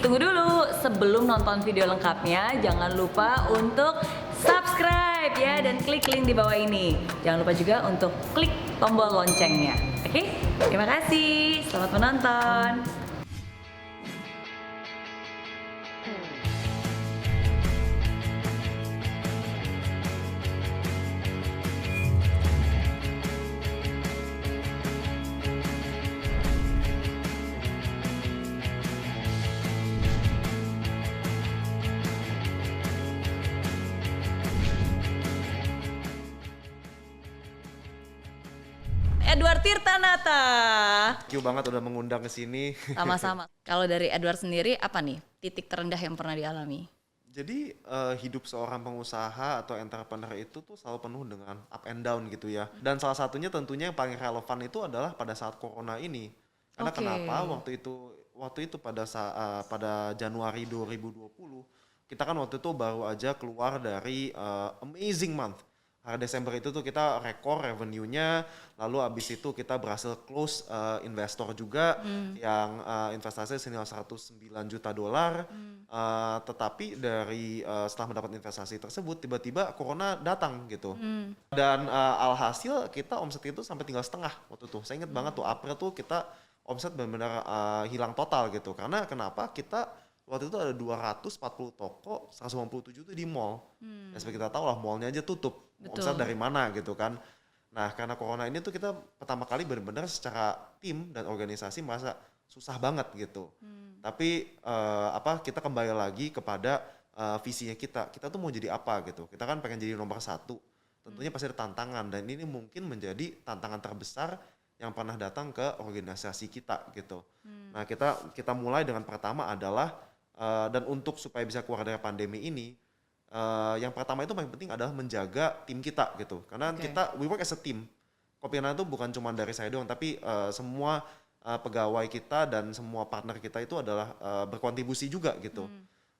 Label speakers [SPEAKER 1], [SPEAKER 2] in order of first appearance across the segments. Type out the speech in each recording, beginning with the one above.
[SPEAKER 1] tunggu dulu. Sebelum nonton video lengkapnya, jangan lupa untuk subscribe ya dan klik link di bawah ini. Jangan lupa juga untuk klik tombol loncengnya. Oke? Terima kasih. Selamat menonton. Edward Tirtanata.
[SPEAKER 2] Thank you banget udah mengundang ke sini.
[SPEAKER 1] Sama-sama. Kalau dari Edward sendiri apa nih titik terendah yang pernah dialami?
[SPEAKER 2] Jadi hidup seorang pengusaha atau entrepreneur itu tuh selalu penuh dengan up and down gitu ya. Dan salah satunya tentunya yang paling relevan itu adalah pada saat corona ini. Karena kenapa waktu itu pada Januari 2020 kita kan waktu itu baru aja keluar dari amazing month. Hari Desember itu tuh kita rekor revenue-nya, lalu abis itu kita berhasil close investor juga yang investasi senilai $109 juta. Tetapi dari setelah mendapat investasi tersebut tiba-tiba corona datang gitu. Dan alhasil kita omset itu sampai tinggal setengah waktu itu. Saya ingat banget tuh April tuh kita omset benar-benar hilang total gitu. Karena kenapa? Kita waktu itu ada 240 toko, 157 itu di mall. Ya seperti kita tahu lah mallnya aja tutup. Omset dari mana gitu kan. Nah karena corona ini tuh kita pertama kali benar-benar secara tim dan organisasi merasa susah banget gitu. Tapi kita kembali lagi kepada visinya kita. Kita tuh mau jadi apa gitu. Kita kan pengen jadi nomor 1. Tentunya pasti ada tantangan dan ini mungkin menjadi tantangan terbesar yang pernah datang ke organisasi kita gitu. Nah kita mulai dengan pertama adalah dan untuk supaya bisa keluar dari pandemi ini, yang pertama itu paling penting adalah menjaga tim kita gitu. Karena kita we work as a team. Kopinana itu bukan cuma dari saya doang, tapi semua pegawai kita dan semua partner kita itu adalah berkontribusi juga gitu.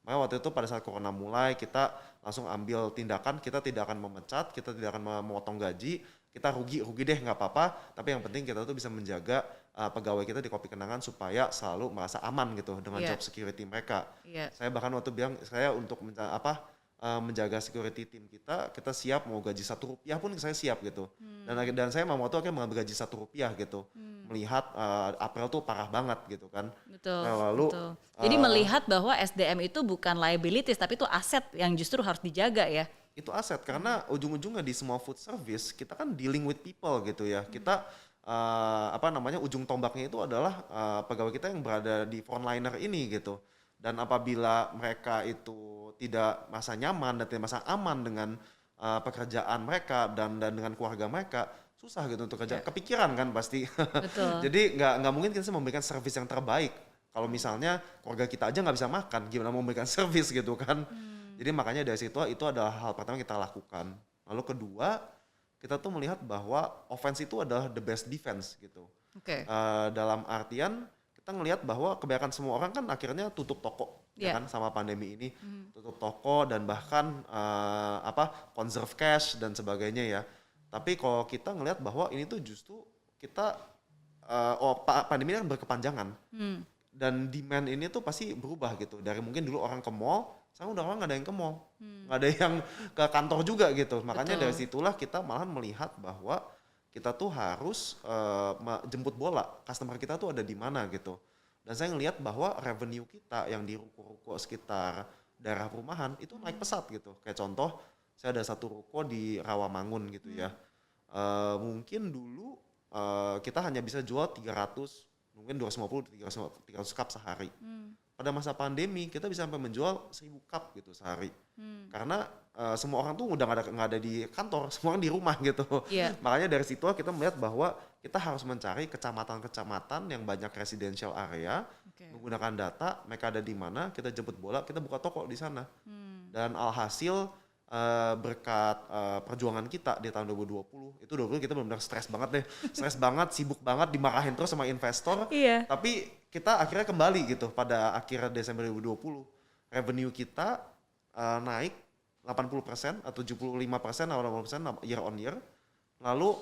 [SPEAKER 2] Makanya waktu itu pada saat corona mulai kita langsung ambil tindakan, kita tidak akan memecat, kita tidak akan memotong gaji, kita rugi deh nggak apa-apa, tapi yang penting kita tuh bisa menjaga pegawai kita di Kopi Kenangan supaya selalu merasa aman gitu dengan job security mereka. Saya bahkan waktu bilang saya untuk menjaga security tim kita siap mau gaji Rp1 pun saya siap gitu. Dan saya mau waktu akhirnya mengambil gaji Rp1 gitu. Melihat April tuh parah banget gitu kan.
[SPEAKER 1] Betul.
[SPEAKER 2] Nah, lalu
[SPEAKER 1] betul. Jadi melihat bahwa SDM itu bukan liabilities tapi itu aset yang justru harus dijaga ya.
[SPEAKER 2] Itu aset karena ujung-ujungnya di semua food service kita kan dealing with people gitu ya. Kita ujung tombaknya itu adalah pegawai kita yang berada di frontliner ini gitu. Dan apabila mereka itu tidak merasa nyaman dan tidak merasa aman dengan pekerjaan mereka dan dengan keluarga mereka, susah gitu untuk kerja. Kepikiran kan pasti.
[SPEAKER 1] Betul.
[SPEAKER 2] Jadi nggak mungkin kita memberikan service yang terbaik. Kalau misalnya keluarga kita aja nggak bisa makan, gimana mau memberikan service gitu kan. Jadi makanya dari situ itu adalah hal pertama yang kita lakukan. Lalu kedua, kita tuh melihat bahwa offense itu adalah the best defense gitu. Dalam artian kita ngelihat bahwa kebanyakan semua orang kan akhirnya tutup toko ya kan sama pandemi ini. Tutup toko dan bahkan conserve cash dan sebagainya ya. Tapi kalau kita ngelihat bahwa ini tuh justru kita pandemi ini kan berkepanjangan. Dan demand ini tuh pasti berubah gitu. Dari mungkin dulu orang ke mall, sekarang udah orang nggak ada yang ke mall, nggak ada yang ke kantor juga gitu. Makanya dari situlah kita malahan melihat bahwa kita tuh harus jemput bola, customer kita tuh ada di mana gitu. Dan saya ngelihat bahwa revenue kita yang di ruko-ruko sekitar daerah perumahan itu naik pesat gitu. Kayak contoh, saya ada satu ruko di Rawamangun gitu ya. Mungkin dulu kita hanya bisa jual 300, mungkin 250-300 cup sehari. Pada masa pandemi kita bisa sampai menjual 1000 cup gitu sehari. Karena semua orang tuh udah nggak ada di kantor, semua orang di rumah gitu. Makanya dari situ kita melihat bahwa kita harus mencari kecamatan-kecamatan yang banyak residential area, menggunakan data, mereka ada di mana, kita jemput bola, kita buka toko di sana. Dan alhasil berkat perjuangan kita di tahun 2020, itu 2020 kita benar-benar stres banget deh, sibuk banget, dimarahin terus sama investor. Tapi kita akhirnya kembali gitu pada akhir Desember 2020, revenue kita naik 80% atau 75% atau 80% year on year. lalu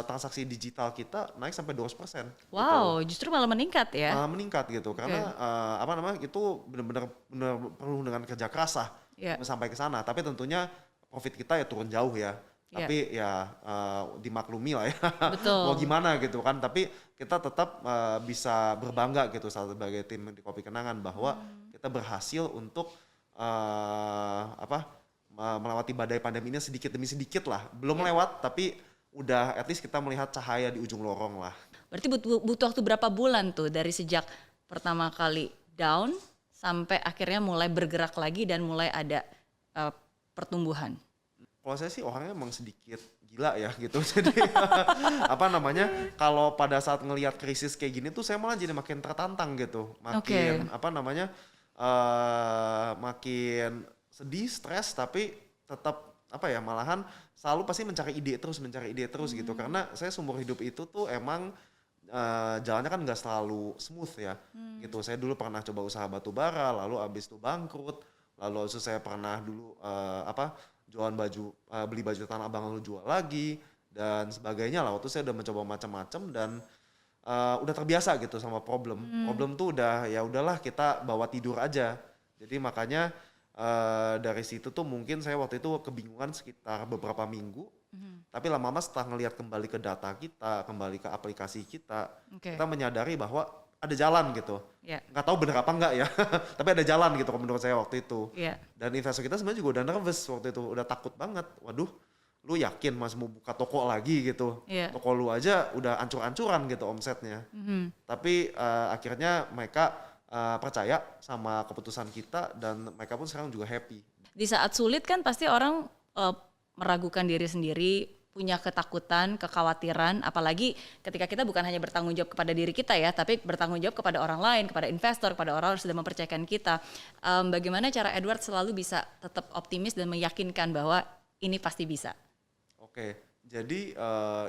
[SPEAKER 2] transaksi digital kita naik sampai 200%.
[SPEAKER 1] Wow,
[SPEAKER 2] gitu.
[SPEAKER 1] justru malah meningkat ya?
[SPEAKER 2] Meningkat gitu, karena itu benar-benar perlu dengan kerja keras lah sampai ke sana. Tapi tentunya profit kita ya turun jauh ya. Tapi ya dimaklumi lah ya.
[SPEAKER 1] Betul.
[SPEAKER 2] Mau gimana gitu kan. Tapi kita tetap bisa berbangga gitu sebagai tim di Kopi Kenangan bahwa kita berhasil untuk melewati badai pandemi ini sedikit demi sedikit lah. Belum lewat tapi udah at least kita melihat cahaya di ujung lorong lah.
[SPEAKER 1] Berarti butuh waktu berapa bulan tuh dari sejak pertama kali down sampai akhirnya mulai bergerak lagi dan mulai ada pertumbuhan?
[SPEAKER 2] Kalau saya sih orangnya emang sedikit gila ya gitu. Jadi kalau pada saat ngelihat krisis kayak gini tuh saya malah jadi makin tertantang gitu. Makin makin sedih, stres, tapi tetap malahan selalu pasti mencari ide terus gitu. Karena saya seumur hidup itu tuh emang jalannya kan nggak selalu smooth ya gitu. Saya dulu pernah coba usaha batu bara, lalu abis itu bangkrut, lalu saya pernah dulu jualan baju, beli baju Tanah Abang lalu jual lagi dan sebagainya lah. Waktu saya udah mencoba macam-macam dan udah terbiasa gitu sama problem tuh udahlah kita bawa tidur aja. Jadi makanya dari situ tuh mungkin saya waktu itu kebingungan sekitar beberapa minggu. Tapi lama-lama setelah ngelihat kembali ke data kita, kembali ke aplikasi kita, kita menyadari bahwa ada jalan gitu. Nggak tahu bener apa enggak ya, tapi ada jalan gitu menurut saya waktu itu. Dan investor kita sebenarnya juga udah nervous waktu itu, udah takut banget. Waduh, lu yakin masih mau buka toko lagi gitu? Toko lu aja udah ancur-ancuran gitu omsetnya. Tapi akhirnya mereka percaya sama keputusan kita dan mereka pun sekarang juga happy.
[SPEAKER 1] Di saat sulit kan pasti orang meragukan diri sendiri, punya ketakutan, kekhawatiran, apalagi ketika kita bukan hanya bertanggung jawab kepada diri kita ya, tapi bertanggung jawab kepada orang lain, kepada investor, kepada orang yang sudah mempercayakan kita. Bagaimana cara Edward selalu bisa tetap optimis dan meyakinkan bahwa ini pasti bisa?
[SPEAKER 2] Oke, jadi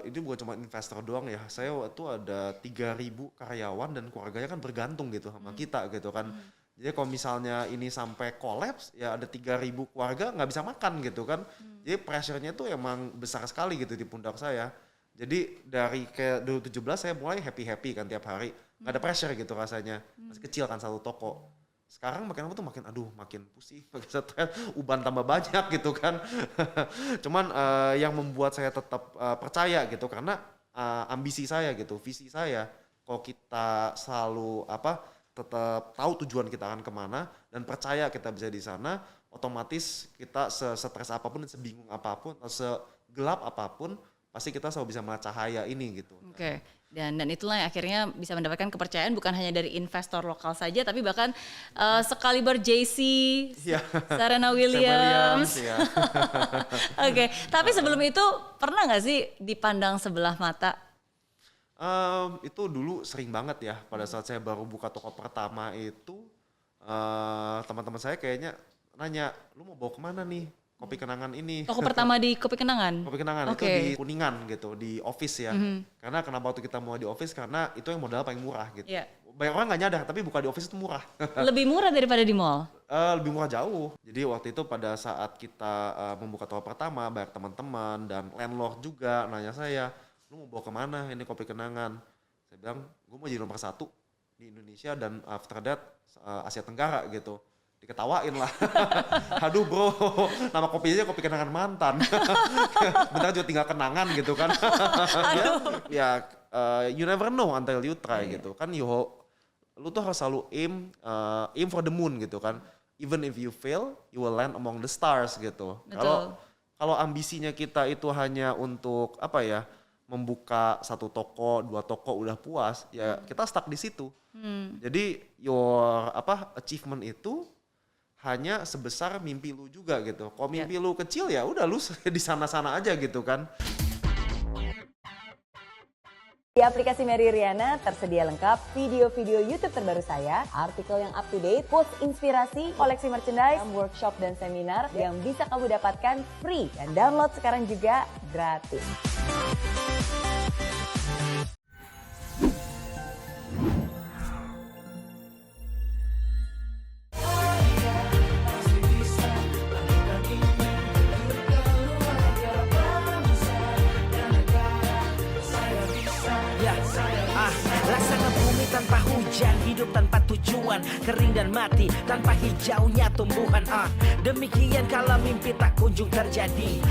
[SPEAKER 2] ini bukan cuma investor doang ya. Saya waktu ada 3.000 karyawan dan keluarganya kan bergantung gitu sama kita gitu kan. Jadi kalau misalnya ini sampai kolaps, ya ada 3.000 keluarga nggak bisa makan gitu kan. Jadi pressure-nya tuh emang besar sekali gitu di pundak saya. Jadi dari kayak 2017 saya mulai happy-happy kan tiap hari. Nggak ada pressure gitu rasanya. Masih kecil kan satu toko. Sekarang makin apa tuh makin pusing, makin stres, uban tambah banyak gitu kan. Cuman yang membuat saya tetap percaya gitu karena ambisi saya gitu, visi saya. Kalau kita selalu tetap tahu tujuan kita akan kemana dan percaya kita bisa di sana, otomatis kita stres apapun dan sebingung apapun atau segelap apapun pasti kita selalu bisa melihat cahaya ini gitu.
[SPEAKER 1] Oke. Dan itulah yang akhirnya bisa mendapatkan kepercayaan bukan hanya dari investor lokal saja tapi bahkan sekaliber JC, Serena Williams. Oke. Tapi sebelum itu pernah nggak sih dipandang sebelah mata?
[SPEAKER 2] Itu dulu sering banget ya. Pada saat saya baru buka toko pertama itu teman-teman saya kayaknya nanya, lu mau bawa kemana nih Kopi Kenangan ini?
[SPEAKER 1] Toko pertama di Kopi Kenangan?
[SPEAKER 2] Kopi Kenangan itu di Kuningan gitu, di office ya. Karena kenapa waktu kita mau di office, karena itu yang modal paling murah gitu. Banyak orang gak nyadar, tapi buka di office itu murah.
[SPEAKER 1] Lebih murah daripada di mall?
[SPEAKER 2] Lebih murah jauh. Jadi waktu itu pada saat kita membuka toko pertama, banyak teman-teman dan landlord juga nanya saya, lu mau bawa kemana ini Kopi Kenangan? Saya bilang, gue mau jadi nomor 1 di Indonesia dan after that Asia Tenggara gitu. Diketawain lah. Aduh bro, nama kopinya Kopi Kenangan Mantan. Bentar juga tinggal kenangan gitu kan. You never know until you try gitu kan. Lu tuh harus selalu aim for the moon gitu kan. Even if you fail, you will land among the stars gitu. Kalau ambisinya kita itu hanya untuk membuka 1 toko, 2 toko udah puas, ya kita stuck di situ. Jadi your achievement itu hanya sebesar mimpi lu juga gitu. Kalau mimpi lu kecil ya udah lu di sana-sana aja gitu kan.
[SPEAKER 3] Di aplikasi Mary Riana tersedia lengkap video-video YouTube terbaru saya, artikel yang up to date, post inspirasi, koleksi merchandise, workshop dan seminar yang bisa kamu dapatkan free dan download sekarang juga gratis.
[SPEAKER 4] Bumi tanpa hujan, hidup tanpa tujuan, kering dan mati tanpa hijaunya tumbuhan. Demikian kalau mimpi tak kunjung terjadi.